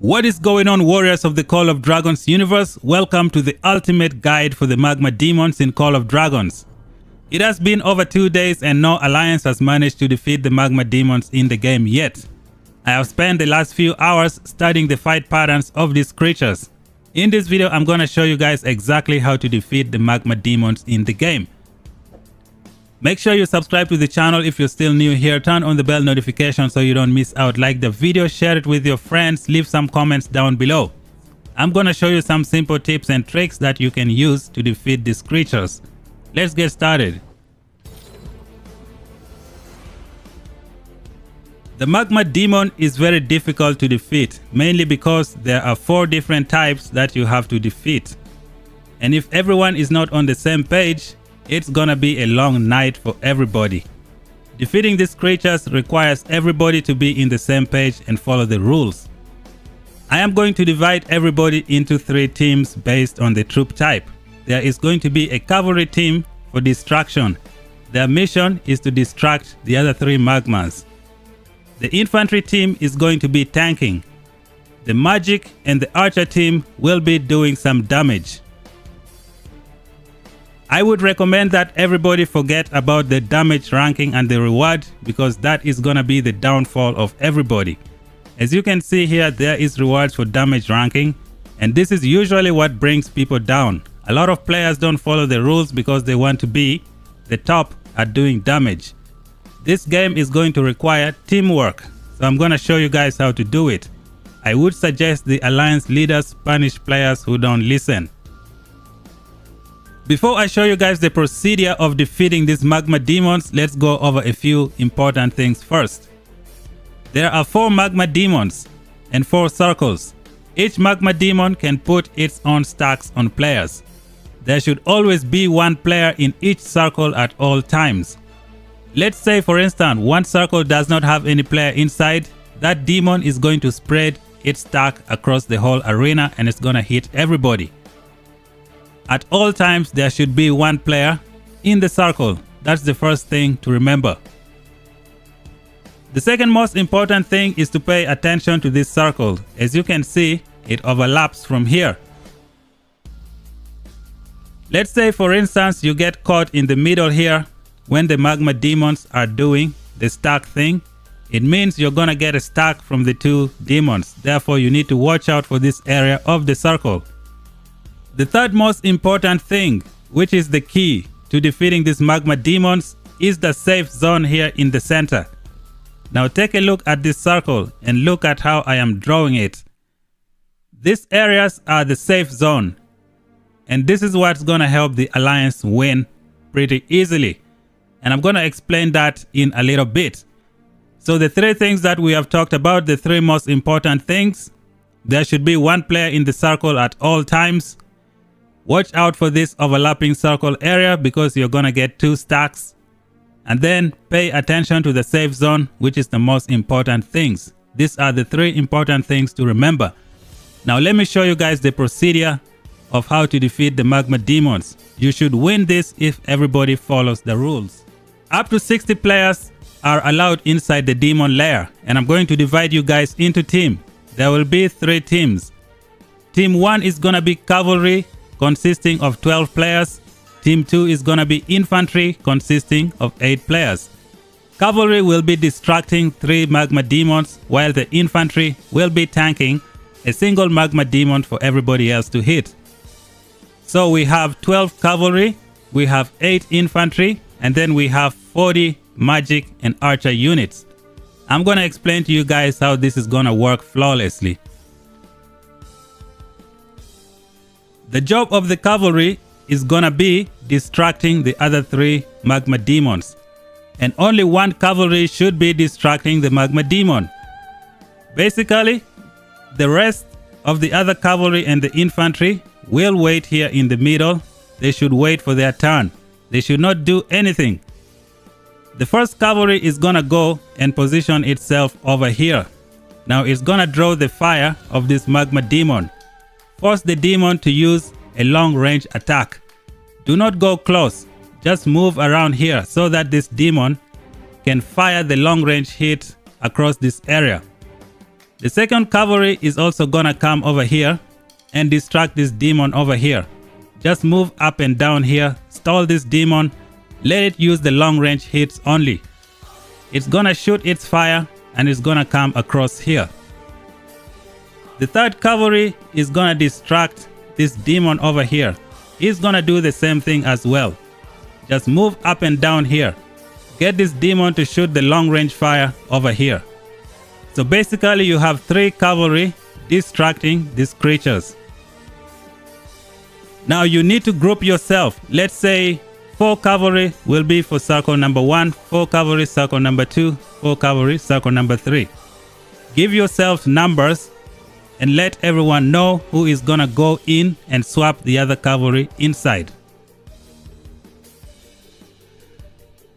What is going on, warriors of the Call of Dragons universe? Welcome to the ultimate guide for the magma demons in Call of Dragons. It has been over 2 days and no alliance has managed to defeat the magma demons in the game yet. I have spent the last few hours studying the fight patterns of these creatures. In this video, I'm going to show you guys exactly how to defeat the magma demons in the game. Make sure you subscribe to the channel if you're still new here. Turn on the bell notification so you don't miss out. Like the video, share it with your friends, leave some comments down below. I'm gonna show you some simple tips and tricks that you can use to defeat these creatures. Let's get started. The magma demon is very difficult to defeat, mainly because there are 4 different types that you have to defeat. And if everyone is not on the same page, it's gonna be a long night for everybody. Defeating these creatures requires everybody to be in the same page and follow the rules. I am going to divide everybody into 3 teams based on the troop type. There is going to be a cavalry team for distraction. Their mission is to distract the other 3 magmas. The infantry team is going to be tanking. The magic and the archer team will be doing some damage. I would recommend that everybody forget about the damage ranking and the reward, because that is gonna be the downfall of everybody. As you can see here, there is rewards for damage ranking, and this is usually what brings people down. A lot of players don't follow the rules because they want to be the top at doing damage. This game is going to require teamwork, so I'm gonna show you guys how to do it. I would suggest the alliance leaders punish players who don't listen. Before I show you guys the procedure of defeating these magma demons, let's go over a few important things first. There are 4 magma demons and 4 circles. Each magma demon can put its own stacks on players. There should always be 1 player in each circle at all times. Let's say, for instance, 1 circle does not have any player inside. That demon is going to spread its stack across the whole arena and it's gonna hit everybody. At all times, there should be 1 player in the circle. That's the first thing to remember. The second most important thing is to pay attention to this circle. As you can see, it overlaps from here. Let's say, for instance, you get caught in the middle here when the magma demons are doing the stack thing. It means you're gonna get a stack from the 2 demons. Therefore, you need to watch out for this area of the circle. The third most important thing, which is the key to defeating these magma demons, is the safe zone here in the center. Now take a look at this circle and look at how I am drawing it. These areas are the safe zone, and this is what's gonna help the alliance win pretty easily. And I'm gonna explain that in a little bit. So the 3 things that we have talked about, the 3 most important things: there should be 1 player in the circle at all times. Watch out for this overlapping circle area because you're gonna get 2 stacks. And then pay attention to the safe zone, which is the most important things. These are the 3 important things to remember. Now let me show you guys the procedure of how to defeat the magma demons. You should win this if everybody follows the rules. Up to 60 players are allowed inside the demon lair, and I'm going to divide you guys into teams. There will be 3 teams. Team 1 is gonna be cavalry, consisting of 12 players. Team 2 is gonna be infantry, consisting of 8 players. Cavalry will be distracting 3 magma demons, while the infantry will be tanking a single magma demon for everybody else to hit. So we have 12 cavalry, we have 8 infantry, and then we have 40 magic and archer units. I'm gonna explain to you guys how this is gonna work flawlessly. The job of the cavalry is gonna be distracting the other 3 magma demons. And only 1 cavalry should be distracting the magma demon. Basically, the rest of the other cavalry and the infantry will wait here in the middle. They should wait for their turn. They should not do anything. The first cavalry is gonna go and position itself over here. Now it's gonna draw the fire of this magma demon. Force the demon to use a long range attack. Do not go close, just move around here so that this demon can fire the long range hit across this area. The second cavalry is also gonna come over here and distract this demon over here. Just move up and down here, stall this demon, let it use the long range hits only. It's gonna shoot its fire and it's gonna come across here. The third cavalry is gonna distract this demon over here. He's gonna do the same thing as well. Just move up and down here. Get this demon to shoot the long range fire over here. So basically you have 3 cavalry distracting these creatures. Now you need to group yourself. Let's say 4 cavalry will be for circle number 1, 4 cavalry circle number 2, 4 cavalry circle number 3. Give yourselves numbers and let everyone know who is gonna go in and swap the other cavalry inside.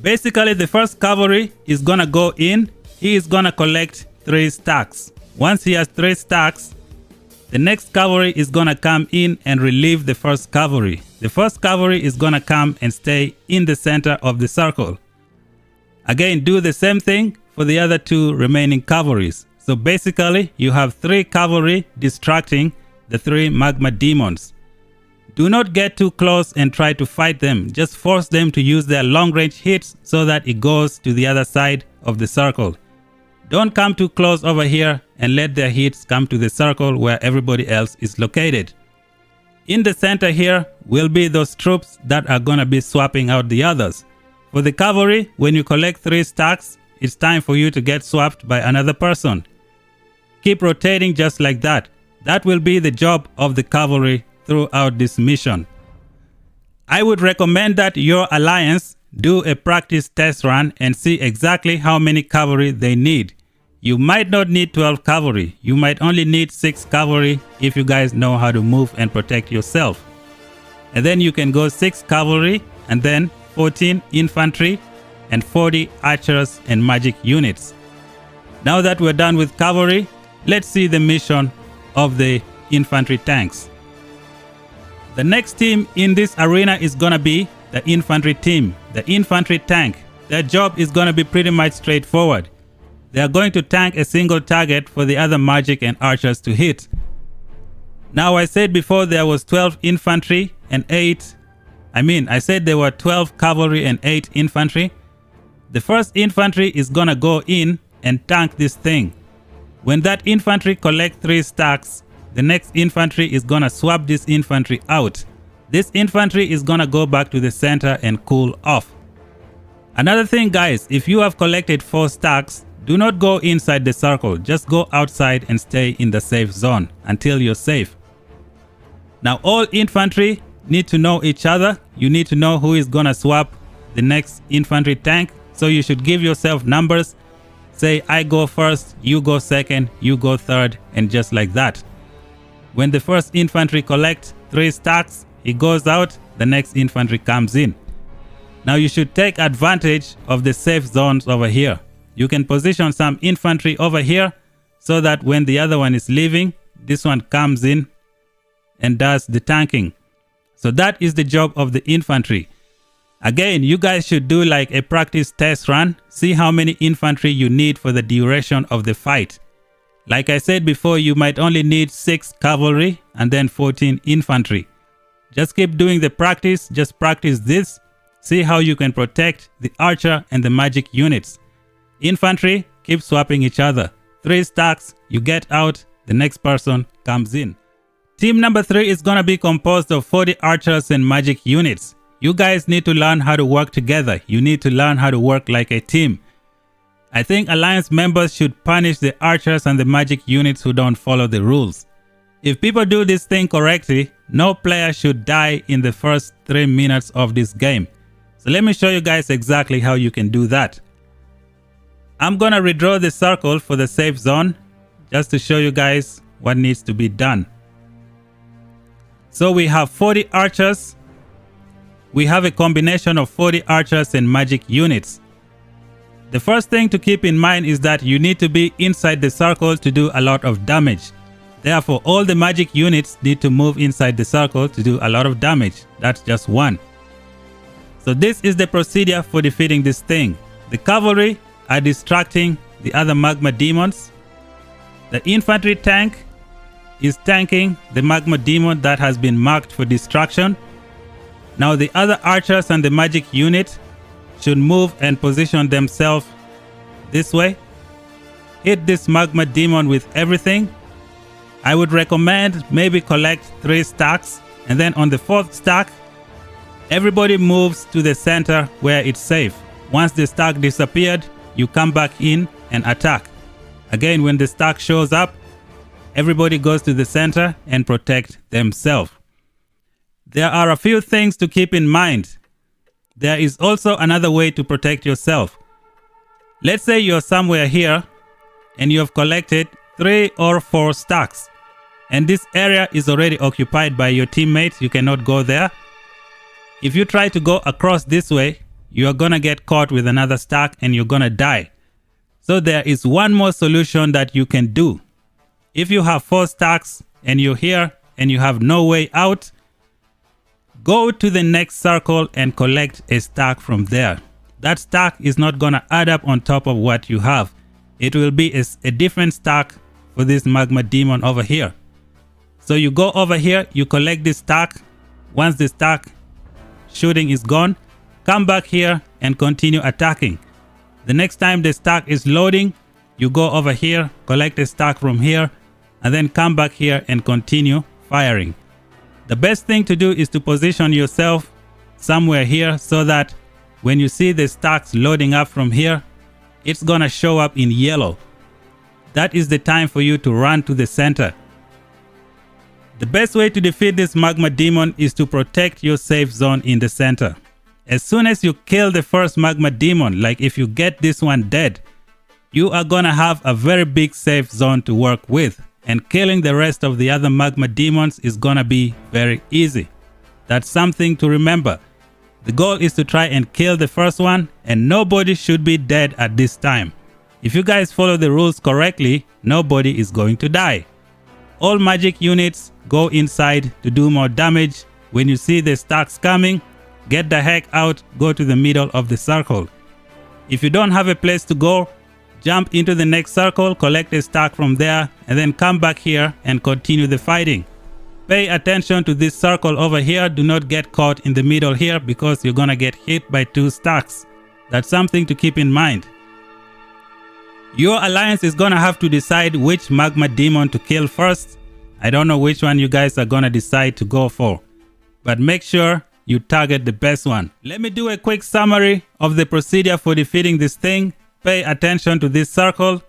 Basically the first cavalry is gonna go in. He is gonna collect 3 stacks. Once he has 3 stacks, the next cavalry is gonna come in and relieve the first cavalry. The first cavalry is gonna come and stay in the center of the circle. Again, do the same thing for the other 2 remaining cavalries. So basically, you have 3 cavalry distracting the 3 magma demons. Do not get too close and try to fight them. Just force them to use their long range hits so that it goes to the other side of the circle. Don't come too close over here and let their hits come to the circle where everybody else is located. In the center here will be those troops that are gonna be swapping out the others. For the cavalry, when you collect 3 stacks, it's time for you to get swapped by another person. Keep rotating just like that. That will be the job of the cavalry throughout this mission. I would recommend that your alliance do a practice test run and see exactly how many cavalry they need. You might not need 12 cavalry. You might only need 6 cavalry if you guys know how to move and protect yourself. And then you can go 6 cavalry and then 14 infantry and 40 archers and magic units. Now that we're done with cavalry, let's see the mission of the infantry tanks. The next team in this arena is gonna be the infantry team, the infantry tank. Their job is gonna be pretty much straightforward. They are going to tank a single target for the other magic and archers to hit. Now I said before there was 12 infantry and I said there were 12 cavalry and 8 infantry. The first infantry is gonna go in and tank this thing. When that infantry collects 3 stacks, the next infantry is gonna swap this infantry out. This infantry is gonna go back to the center and cool off. Another thing guys, if you have collected 4 stacks, do not go inside the circle. Just go outside and stay in the safe zone until you're safe. Now all infantry need to know each other. You need to know who is gonna swap the next infantry tank. So you should give yourself numbers. Say I go first, you go second, you go third, and just like that. When the first infantry collects 3 stacks, he goes out, the next infantry comes in. Now you should take advantage of the safe zones over here. You can position some infantry over here so that when the other one is leaving, this one comes in and does the tanking. So that is the job of the infantry. Again, you guys should do like a practice test run. See how many infantry you need for the duration of the fight. Like I said before, you might only need 6 cavalry and then 14 infantry. Just keep doing the practice. Just practice this. See how you can protect the archer and the magic units. Infantry, keep swapping each other. 3 stacks, you get out, the next person comes in. Team number 3 is gonna be composed of 40 archers and magic units. You guys need to learn how to work together. You need to learn how to work like a team. I think Alliance members should punish the archers and the magic units who don't follow the rules. If people do this thing correctly, no player should die in the first 3 minutes of this game. So let me show you guys exactly how you can do that. I'm gonna redraw the circle for the safe zone just to show you guys what needs to be done. So we have 40 archers. We have a combination of 40 archers and magic units. The first thing to keep in mind is that you need to be inside the circle to do a lot of damage. Therefore, all the magic units need to move inside the circle to do a lot of damage. That's just one. So this is the procedure for defeating this thing. The cavalry are distracting the other magma demons. The infantry tank is tanking the magma demon that has been marked for destruction. Now the other archers and the magic unit should move and position themselves this way. Hit this magma demon with everything. I would recommend maybe collect 3 stacks, and then on the 4th stack, everybody moves to the center where it's safe. Once the stack disappeared, you come back in and attack. Again, when the stack shows up, everybody goes to the center and protect themselves. There are a few things to keep in mind. There is also another way to protect yourself. Let's say you're somewhere here and you have collected 3 or 4 stacks, and this area is already occupied by your teammates. You cannot go there. If you try to go across this way, you are gonna get caught with another stack and you're gonna die. So there is one more solution that you can do. If you have 4 stacks and you're here and you have no way out, go to the next circle and collect a stack from there. That stack is not gonna add up on top of what you have. It will be a different stack for this magma demon over here. So you go over here, you collect this stack. Once the stack shooting is gone, come back here and continue attacking. The next time the stack is loading, you go over here, collect a stack from here, and then come back here and continue firing. The best thing to do is to position yourself somewhere here so that when you see the stacks loading up from here, it's gonna show up in yellow. That is the time for you to run to the center. The best way to defeat this magma demon is to protect your safe zone in the center. As soon as you kill the first magma demon, like if you get this one dead, you are gonna have a very big safe zone to work with, and killing the rest of the other magma demons is gonna be very easy. That's something to remember. The goal is to try and kill the first one, and nobody should be dead at this time. If you guys follow the rules correctly, nobody is going to die. All magic units go inside to do more damage. When you see the stacks coming, get the heck out, go to the middle of the circle. If you don't have a place to go, jump into the next circle, collect a stack from there, and then come back here and continue the fighting. Pay attention to this circle over here. Do not get caught in the middle here because you're gonna get hit by 2 stacks. That's something to keep in mind. Your alliance is gonna have to decide which magma demon to kill first. I don't know which one you guys are gonna decide to go for, but make sure you target the best one. Let me do a quick summary of the procedure for defeating this thing. Pay attention to this circle.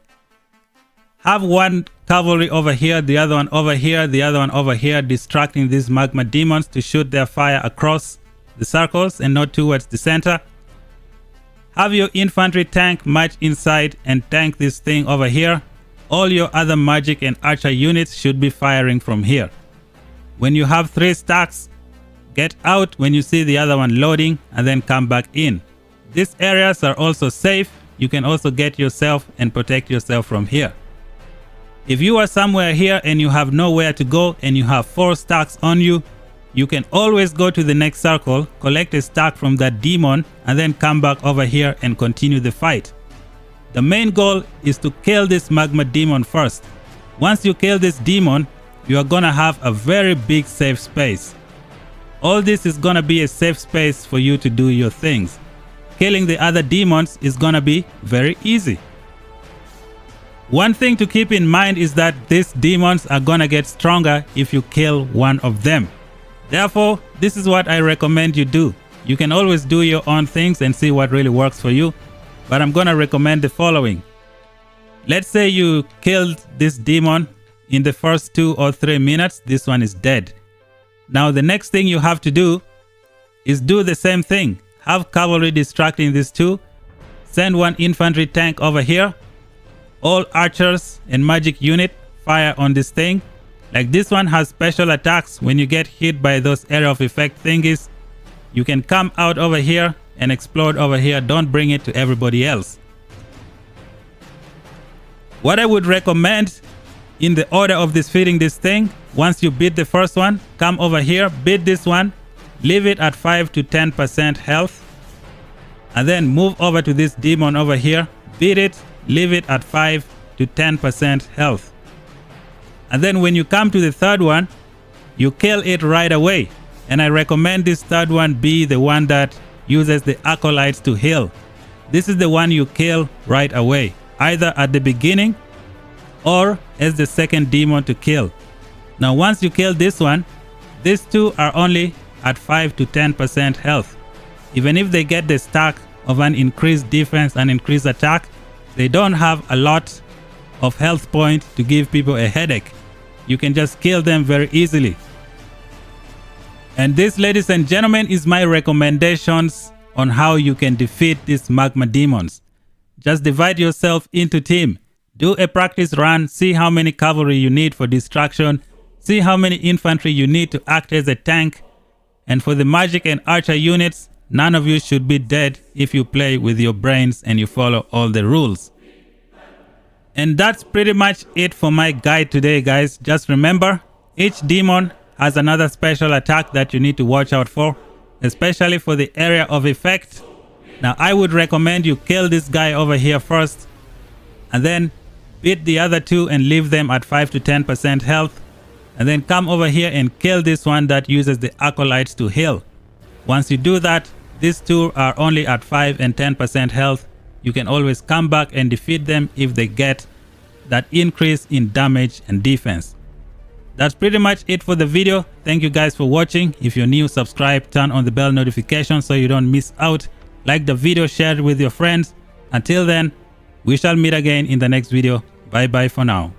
Have one cavalry over here, the other one over here, the other one over here, distracting these magma demons to shoot their fire across the circles and not towards the center. Have your infantry tank march inside and tank this thing over here. All your other magic and archer units should be firing from here. When you have 3 stacks, get out when you see the other one loading and then come back in. These areas are also safe. You can also get yourself and protect yourself from here. If you are somewhere here and you have nowhere to go and you have 4 stacks on you, you can always go to the next circle, collect a stack from that demon, and then come back over here and continue the fight. The main goal is to kill this magma demon first. Once you kill this demon, you are gonna have a very big safe space. All this is gonna be a safe space for you to do your things. Killing the other demons is gonna be very easy. One thing to keep in mind is that these demons are gonna get stronger if you kill one of them. Therefore, this is what I recommend you do. You can always do your own things and see what really works for you, but I'm gonna recommend the following. Let's say you killed this demon in the first 2 or 3 minutes. This one is dead. Now the next thing you have to do is do the same thing. Have cavalry distracting these 2. Send one infantry tank over here. All archers and magic unit fire on this thing. Like this one has special attacks. When you get hit by those area of effect thingies, you can come out over here and explode over here. Don't bring it to everybody else. What I would recommend in the order of defeating this thing, once you beat the first one, come over here, beat this one, leave it at 5 to 10% health, and then move over to this demon over here, beat it, leave it at 5 to 10% health. And then when you come to the third one, you kill it right away. And I recommend this third one be the one that uses the acolytes to heal. This is the one you kill right away, either at the beginning or as the second demon to kill. Now once you kill this one, these two are only at 5 to 10% health. Even if they get the stack of an increased defense and increased attack, they don't have a lot of health points to give people a headache. You can just kill them very easily. And this, ladies and gentlemen, is my recommendations on how you can defeat these magma demons. Just divide yourself into teams. Do a practice run, see how many cavalry you need for distraction, see how many infantry you need to act as a tank. And for the magic and archer units, none of you should be dead if you play with your brains and you follow all the rules. And that's pretty much it for my guide today, guys. Just remember, each demon has another special attack that you need to watch out for, especially for the area of effect. Now I would recommend you kill this guy over here first, and then beat the other two and leave them at 5 to 10% health, and then come over here and kill this one that uses the acolytes to heal. Once you do that, these two are only at 5 and 10% health. You can always come back and defeat them if they get that increase in damage and defense. That's pretty much it for the video. Thank you guys for watching. If you're new, subscribe, turn on the bell notification so you don't miss out. Like the video, share it with your friends. Until then, we shall meet again in the next video. Bye bye for now.